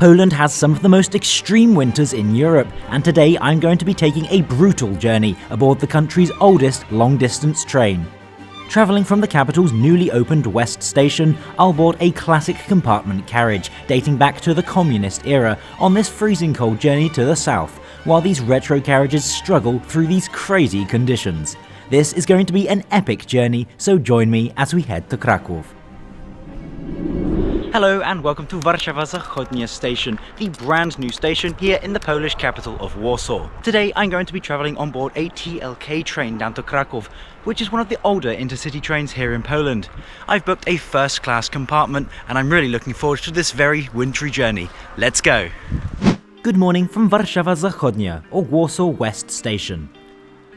Poland has some of the most extreme winters in Europe, and today I'm going to be taking a brutal journey aboard the country's oldest long-distance train. Travelling from the capital's newly opened West station, I'll board a classic compartment carriage dating back to the communist era on this freezing cold journey to the south, while these retro carriages struggle through these crazy conditions. This is going to be an epic journey, so join me as we head to Kraków. Hello and welcome to Warszawa Zachodnia station, the brand new station here in the Polish capital of Warsaw. Today I'm going to be travelling on board a TLK train down to Kraków, which is one of the older intercity trains here in Poland. I've booked a first class compartment and I'm really looking forward to this very wintry journey. Let's go! Good morning from Warszawa Zachodnia, or Warsaw West station.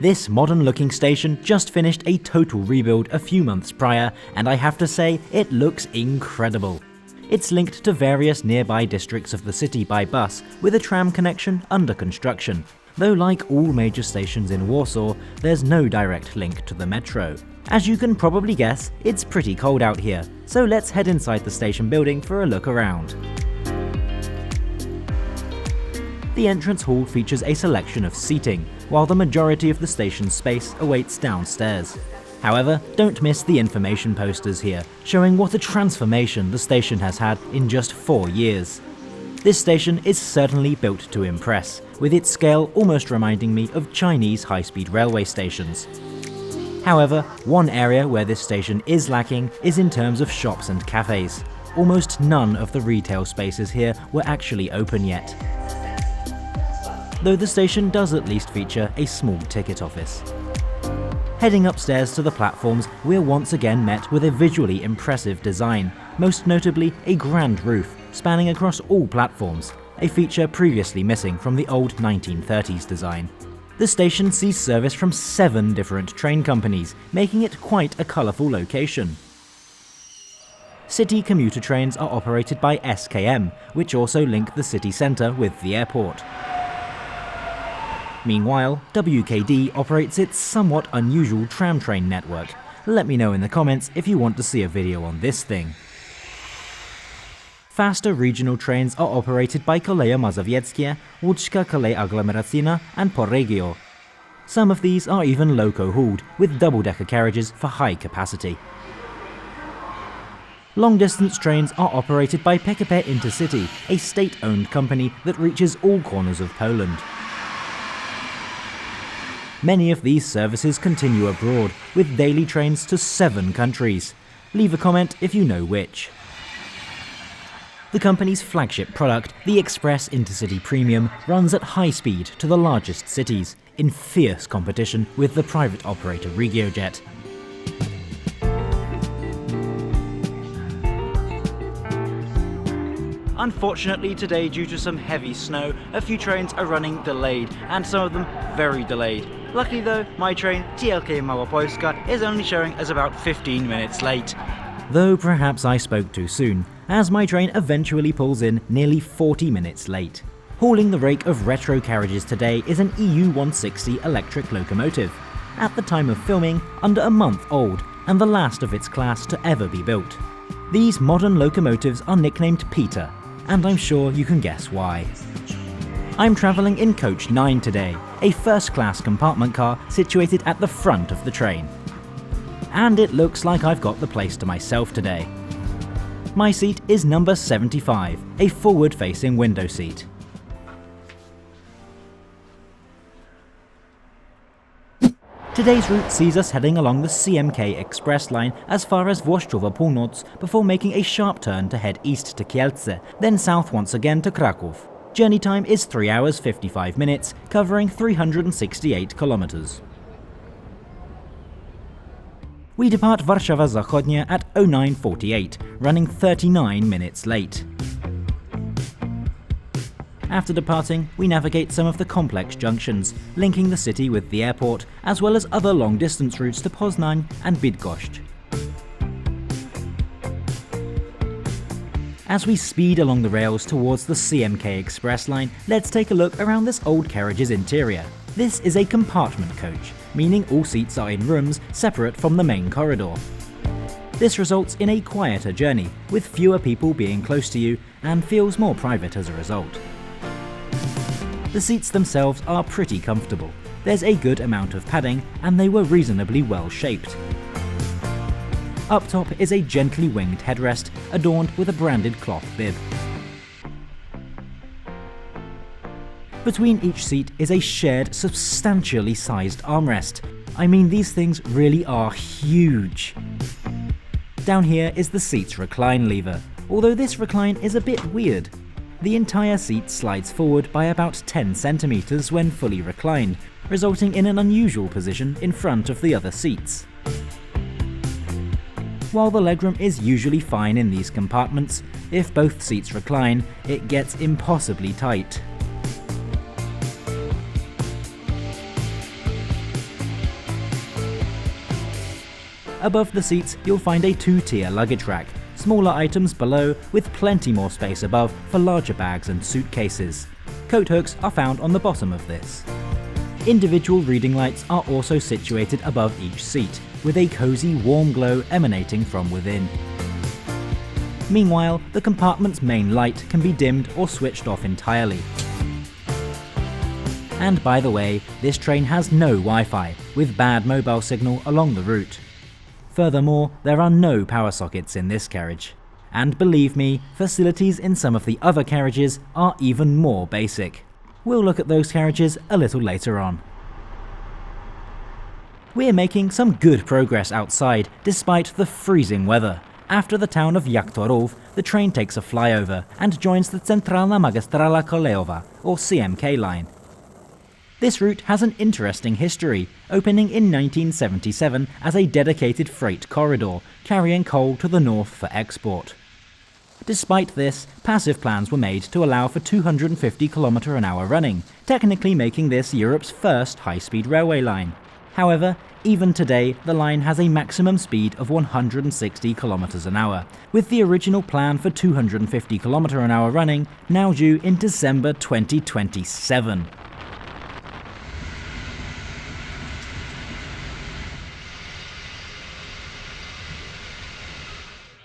This modern looking station just finished a total rebuild a few months prior, and I have to say it looks incredible. It's linked to various nearby districts of the city by bus, with a tram connection under construction, though like all major stations in Warsaw, there's no direct link to the metro. As you can probably guess, it's pretty cold out here, so let's head inside the station building for a look around. The entrance hall features a selection of seating, while the majority of the station's space awaits downstairs. However, don't miss the information posters here, showing what a transformation the station has had in just 4 years. This station is certainly built to impress, with its scale almost reminding me of Chinese high-speed railway stations. However, one area where this station is lacking is in terms of shops and cafes. Almost none of the retail spaces here were actually open yet, though the station does at least feature a small ticket office. Heading upstairs to the platforms, we're once again met with a visually impressive design, most notably a grand roof spanning across all platforms, a feature previously missing from the old 1930s design. The station sees service from 7 different train companies, making it quite a colourful location. City commuter trains are operated by SKM, which also link the city centre with the airport. Meanwhile, WKD operates its somewhat unusual tram train network. Let me know in the comments if you want to see a video on this thing. Faster regional trains are operated by Koleje Mazowieckie, Łódzka Kolej Aglomeracyjna and Poregio. Some of these are even loco-hauled, with double-decker carriages for high capacity. Long-distance trains are operated by PKP Intercity, a state-owned company that reaches all corners of Poland. Many of these services continue abroad, with daily trains to 7 countries. Leave a comment if you know which. The company's flagship product, the Express Intercity Premium, runs at high speed to the largest cities, in fierce competition with the private operator RegioJet. Unfortunately today, due to some heavy snow, a few trains are running delayed, and some of them very delayed. Luckily though, my train, TLK Małopolska, is only showing as about 15 minutes late. Though perhaps I spoke too soon, as my train eventually pulls in nearly 40 minutes late. Hauling the rake of retro carriages today is an EU 160 electric locomotive, at the time of filming under a month old, and the last of its class to ever be built. These modern locomotives are nicknamed Peter, and I'm sure you can guess why. I'm travelling in coach 9 today, a first-class compartment car situated at the front of the train. And it looks like I've got the place to myself today. My seat is number 75, a forward-facing window seat. Today's route sees us heading along the CMK Express line as far as Włoszczowa Północ before making a sharp turn to head east to Kielce, then south once again to Kraków. Journey time is 3 hours 55 minutes, covering 368 kilometres. We depart Warszawa Zachodnia at 09:48, running 39 minutes late. After departing, we navigate some of the complex junctions, linking the city with the airport, as well as other long-distance routes to Poznań and Bydgoszcz. As we speed along the rails towards the CMK Express line, let's take a look around this old carriage's interior. This is a compartment coach, meaning all seats are in rooms separate from the main corridor. This results in a quieter journey, with fewer people being close to you, and feels more private as a result. The seats themselves are pretty comfortable. There's a good amount of padding, and they were reasonably well shaped. Up top is a gently winged headrest, adorned with a branded cloth bib. Between each seat is a shared, substantially sized armrest. I mean, these things really are huge. Down here is the seat's recline lever, although this recline is a bit weird. The entire seat slides forward by about 10 centimeters when fully reclined, resulting in an unusual position in front of the other seats. While the legroom is usually fine in these compartments, if both seats recline, it gets impossibly tight. Above the seats, you'll find a 2-tier luggage rack, smaller items below with plenty more space above for larger bags and suitcases. Coat hooks are found on the bottom of this. Individual reading lights are also situated above each seat, with a cosy warm glow emanating from within. Meanwhile, the compartment's main light can be dimmed or switched off entirely. And by the way, this train has no Wi-Fi, with bad mobile signal along the route. Furthermore, there are no power sockets in this carriage. And believe me, facilities in some of the other carriages are even more basic. We'll look at those carriages a little later on. We're making some good progress outside, despite the freezing weather. After the town of Jaktorów, the train takes a flyover and joins the Centralna Magistrala Kolejowa, or CMK line. This route has an interesting history, opening in 1977 as a dedicated freight corridor, carrying coal to the north for export. Despite this, passive plans were made to allow for 250 km/h running, technically making this Europe's first high-speed railway line. However, even today, the line has a maximum speed of 160 km/h, with the original plan for 250 km/h running now due in December 2027.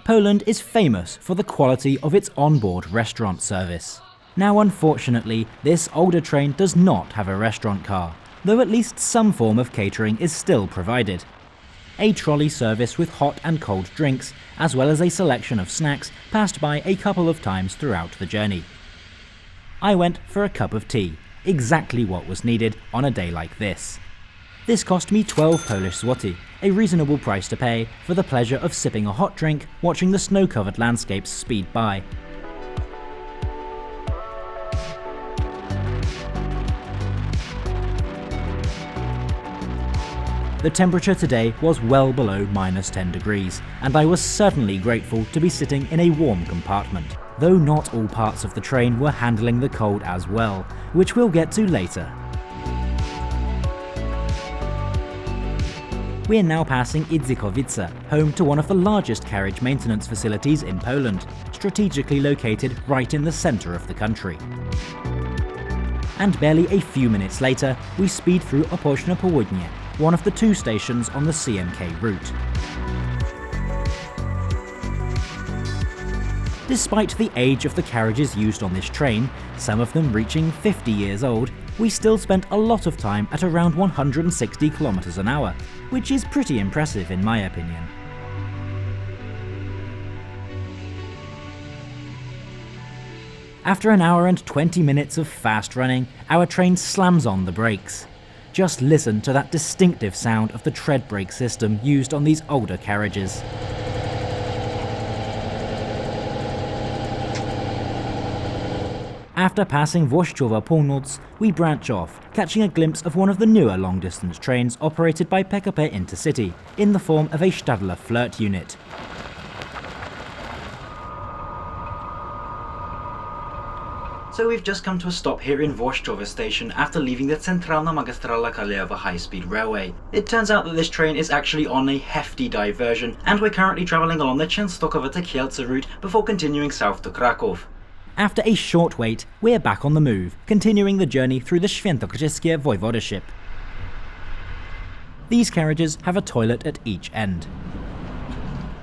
Poland is famous for the quality of its onboard restaurant service. Now unfortunately, this older train does not have a restaurant car, though at least some form of catering is still provided. A trolley service with hot and cold drinks, as well as a selection of snacks, passed by a couple of times throughout the journey. I went for a cup of tea, exactly what was needed on a day like this. This cost me 12 Polish zloty, a reasonable price to pay for the pleasure of sipping a hot drink, watching the snow-covered landscapes speed by. The temperature today was well below -10 degrees, and I was certainly grateful to be sitting in a warm compartment, though not all parts of the train were handling the cold as well, which we'll get to later. We are now passing Idzikowice, home to one of the largest carriage maintenance facilities in Poland, strategically located right in the centre of the country. And barely a few minutes later, we speed through Opoczno Południe, one of the 2 stations on the CMK route. Despite the age of the carriages used on this train, some of them reaching 50 years old, we still spent a lot of time at around 160 km/h, which is pretty impressive in my opinion. After an hour and 20 minutes of fast running, our train slams on the brakes. Just listen to that distinctive sound of the tread brake system used on these older carriages. After passing Włoszczowa Północ, we branch off, catching a glimpse of one of the newer long-distance trains operated by PKP Intercity, in the form of a Stadler flirt unit. So we've just come to a stop here in Włoszczowa station after leaving the Centralna Magistrala Kolejowa high-speed railway. It turns out that this train is actually on a hefty diversion, and we're currently travelling along the Częstochowa to Kielce route before continuing south to Kraków. After a short wait, we're back on the move, continuing the journey through the Świętokrzyskie voivodeship. These carriages have a toilet at each end.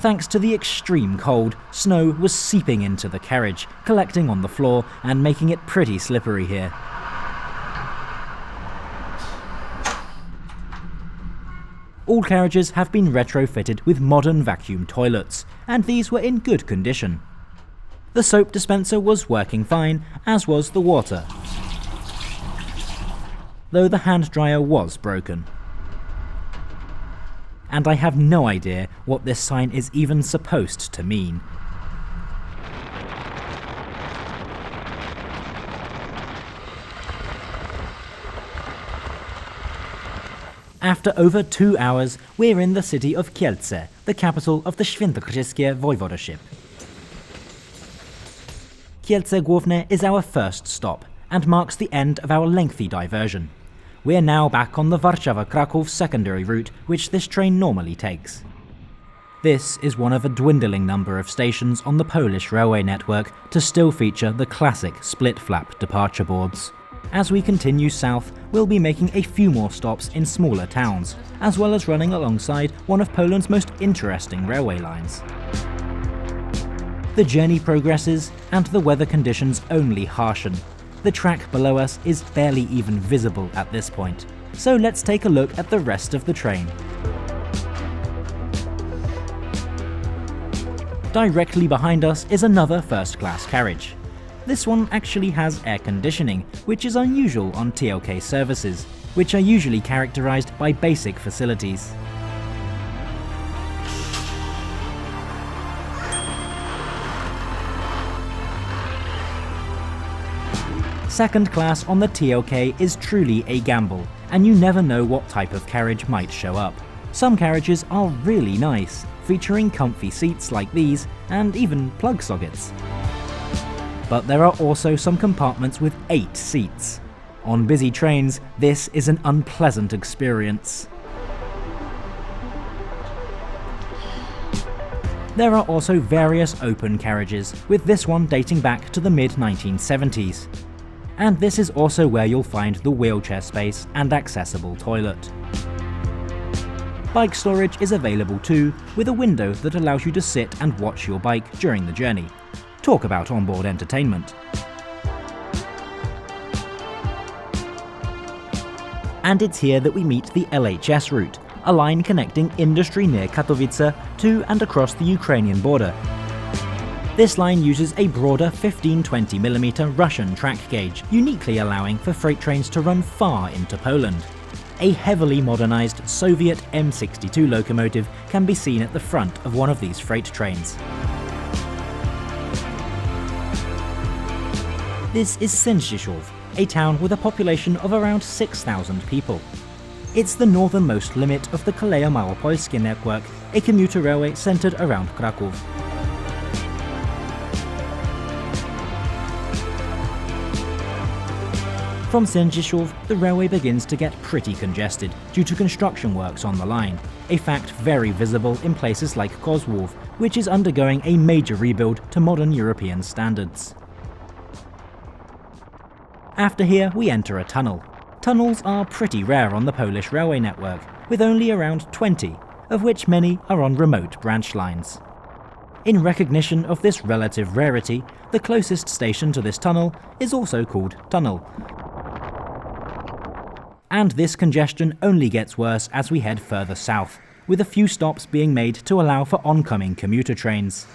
Thanks to the extreme cold, snow was seeping into the carriage, collecting on the floor and making it pretty slippery here. All carriages have been retrofitted with modern vacuum toilets, and these were in good condition. The soap dispenser was working fine, as was the water, though the hand dryer was broken. And I have no idea what this sign is even supposed to mean. After over 2 hours, we're in the city of Kielce, the capital of the Świętokrzyskie Voivodeship. Kielce Główny is our first stop, and marks the end of our lengthy diversion. We're now back on the Warszawa-Kraków secondary route, which this train normally takes. This is one of a dwindling number of stations on the Polish railway network to still feature the classic split-flap departure boards. As we continue south, we'll be making a few more stops in smaller towns, as well as running alongside one of Poland's most interesting railway lines. The journey progresses, and the weather conditions only harshen. The track below us is barely even visible at this point, so let's take a look at the rest of the train. Directly behind us is another first-class carriage. This one actually has air conditioning, which is unusual on TOK services, which are usually characterized by basic facilities. Second class on the TOK is truly a gamble, and you never know what type of carriage might show up. Some carriages are really nice, featuring comfy seats like these, and even plug sockets. But there are also some compartments with 8 seats. On busy trains, this is an unpleasant experience. There are also various open carriages, with this one dating back to the mid-1970s. And this is also where you'll find the wheelchair space and accessible toilet. Bike storage is available too, with a window that allows you to sit and watch your bike during the journey. Talk about onboard entertainment. And it's here that we meet the LHS route, a line connecting industry near Katowice to and across the Ukrainian border. This line uses a broader 15-20mm Russian track gauge, uniquely allowing for freight trains to run far into Poland. A heavily modernized Soviet M62 locomotive can be seen at the front of one of these freight trains. This is Sędziszów, a town with a population of around 6,000 people. It's the northernmost limit of the Koleje Małopolskie network, a commuter railway centered around Kraków. From Sędziszów, the railway begins to get pretty congested due to construction works on the line, a fact very visible in places like Kozłów, which is undergoing a major rebuild to modern European standards. After here, we enter a tunnel. Tunnels are pretty rare on the Polish railway network, with only around 20, of which many are on remote branch lines. In recognition of this relative rarity, the closest station to this tunnel is also called Tunnel. And this congestion only gets worse as we head further south, with a few stops being made to allow for oncoming commuter trains.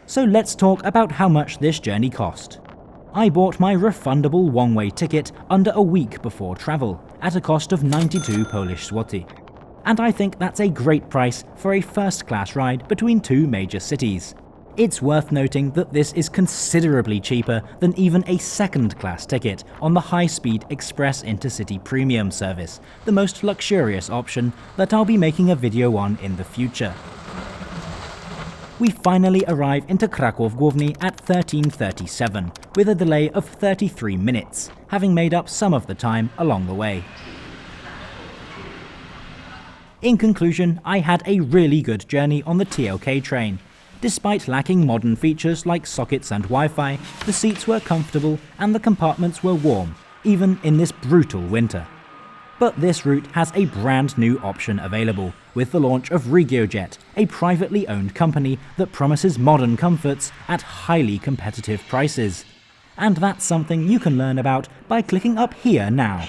So let's talk about how much this journey cost. I bought my refundable one-way ticket under a week before travel, at a cost of 92 Polish zloty. And I think that's a great price for a first-class ride between two major cities. It's worth noting that this is considerably cheaper than even a second-class ticket on the high-speed Express Intercity Premium service, the most luxurious option that I'll be making a video on in the future. We finally arrive into Kraków Główny at 13:37, with a delay of 33 minutes, having made up some of the time along the way. In conclusion, I had a really good journey on the TOK train. Despite lacking modern features like sockets and Wi-Fi, the seats were comfortable and the compartments were warm, even in this brutal winter. But this route has a brand new option available, with the launch of RegioJet, a privately owned company that promises modern comforts at highly competitive prices. And that's something you can learn about by clicking up here now.